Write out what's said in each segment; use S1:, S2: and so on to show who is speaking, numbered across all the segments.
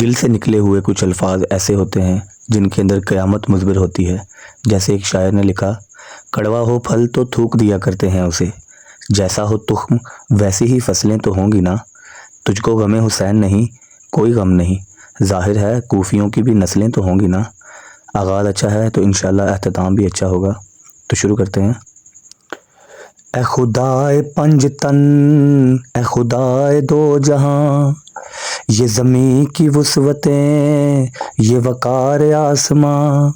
S1: دل سے نکلے ہوئے کچھ الفاظ ایسے ہوتے ہیں جن کے اندر قیامت مضمر ہوتی ہے۔ جیسے ایک شاعر نے لکھا، کڑوا ہو پھل تو تھوک دیا کرتے ہیں اسے، جیسا ہو تخم ویسی ہی فصلیں تو ہوں گی نا، تجھ کو غم حسین نہیں کوئی غم نہیں، ظاہر ہے کوفیوں کی بھی نسلیں تو ہوں گی نا۔ آغاز اچھا ہے تو انشاءاللہ اختتام بھی اچھا ہوگا، تو شروع کرتے ہیں۔ اے خدائے پنج تن، اے خدائے دو جہاں، یہ زمین کی وسعتیں، یہ وقار آسماں،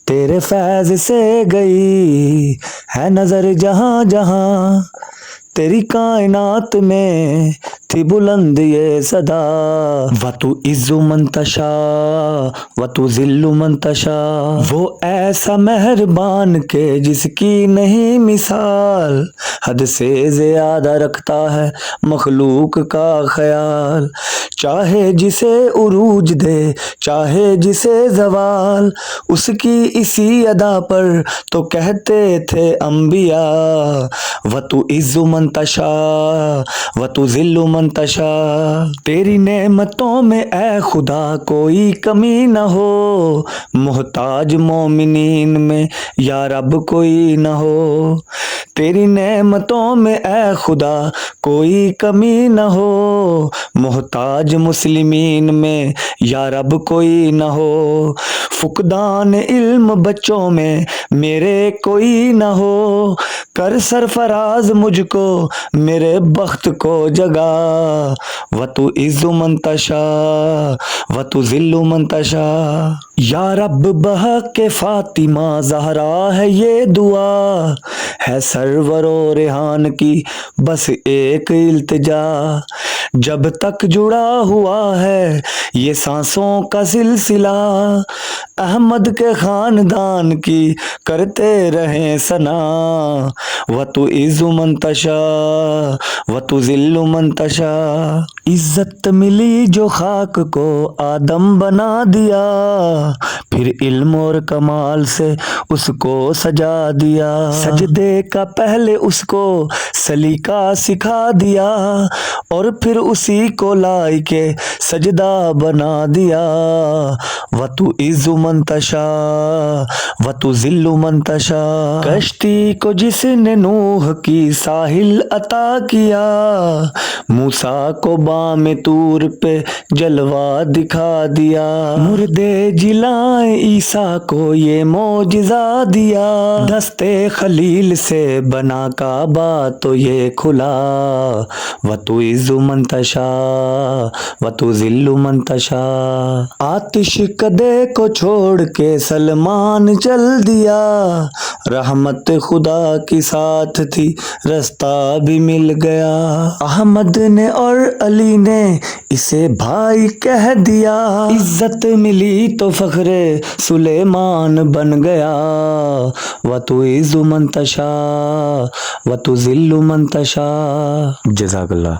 S1: تیرے فیض سے گئی ہے نظر جہاں جہاں، تیری کائنات میں تھی بلند یہ صدا، وَتُعِزُّ مَن تَشَاءُ وَتُذِلُّ مَن تَشَاءُ، وہ ایسا مہربان کہ جس کی نہیں مثال، حد سے زیادہ رکھتا ہے مخلوق کا خیال، چاہے جسے عروج دے چاہے جسے زوال، اس کی اسی ادا پر تو کہتے تھے انبیاء، وَتُعِزُّ مَن تَشَاءُ وَتُذِلُّ مَن تَشَاءُ، تیری نعمتوں میں اے خدا کوئی کمی نہ ہو، محتاج مومنین میں یا رب کوئی نہ ہو، تیری نعمتوں میں اے خدا کوئی کمی نہ ہو، محتاج مسلمین میں یا رب کوئی نہ ہو، فقدان علم بچوں میں میرے کوئی نہ ہو، کر سرفراز مجھ کو میرے بخت کو جگا، وَتُعِزُّ مَن تَشَاءُ وَتُذِلُّ مَن تَشَاءُ، یا رب بحق فاطمہ زہرا ہے یہ دعا، ہے سرور و ریحان کی بس ایک التجا، جب تک جڑا ہوا ہے یہ سانسوں کا سلسلہ، احمد کے خاندان کی کرتے رہیں ثنا، وَتُعِزُّ مَن تَشَاءُ وَتُذِلُّ مَن تَشَاءُ، عزت ملی جو خاک کو آدم بنا دیا، پھر علم اور کمال سے اس کو سجا دیا، سجدے کا پہلے اس کو سلیقہ سکھا دیا، اور پھر اسی کو لائق سجدہ بنا دیا، وَتُعِزُّ مَن تَشَاءُ وَتُذِلُّ مَن تَشَاءُ، کشتی کو جس نے نوح کی ساحل عطا کیا، موسیٰ کو بام طور پہ جلوہ دکھا دیا، مردے جلائے عیسیٰ کو یہ معجزہ دیا، دستے خلیل سے بنا کعبہ تو یہ کھلا، وَتُعِزُّ مَن تَشَاءُ وَتُذِلُّ مَن تَشَاءُ، آتش کدے کو چھوڑ کے سلمان چل دیا، رحمت خدا کی ساتھ تھی رستہ بھی مل گیا، احمد نے اور علی نے اسے بھائی کہہ دیا، عزت ملی تو فخر سلیمان بن گیا، وَتُعِزُّ مَن تَشَاءُ وَتُذِلُّ مَن تَشَاءُ۔ جزاک اللہ۔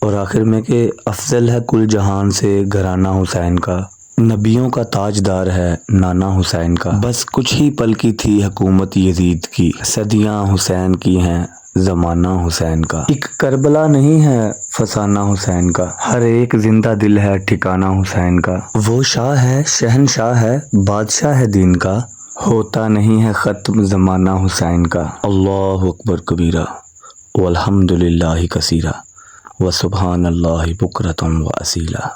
S1: اور آخر میں کہ افضل ہے کل جہان سے گھرانہ حسین کا، نبیوں کا تاجدار ہے نانا حسین کا، بس کچھ ہی پل کی تھی حکومت یزید کی، صدیاں حسین کی ہیں زمانہ حسین کا، ایک کربلا نہیں ہے فسانہ حسین کا، ہر ایک زندہ دل ہے ٹھکانہ حسین کا، وہ شاہ ہے شہنشاہ ہے بادشاہ ہے دین کا، ہوتا نہیں ہے ختم زمانہ حسین کا، اللہ اکبر کبیرہ والحمد للہ کثیرہ وسبحان اللہ بکرۃ و اصیلا۔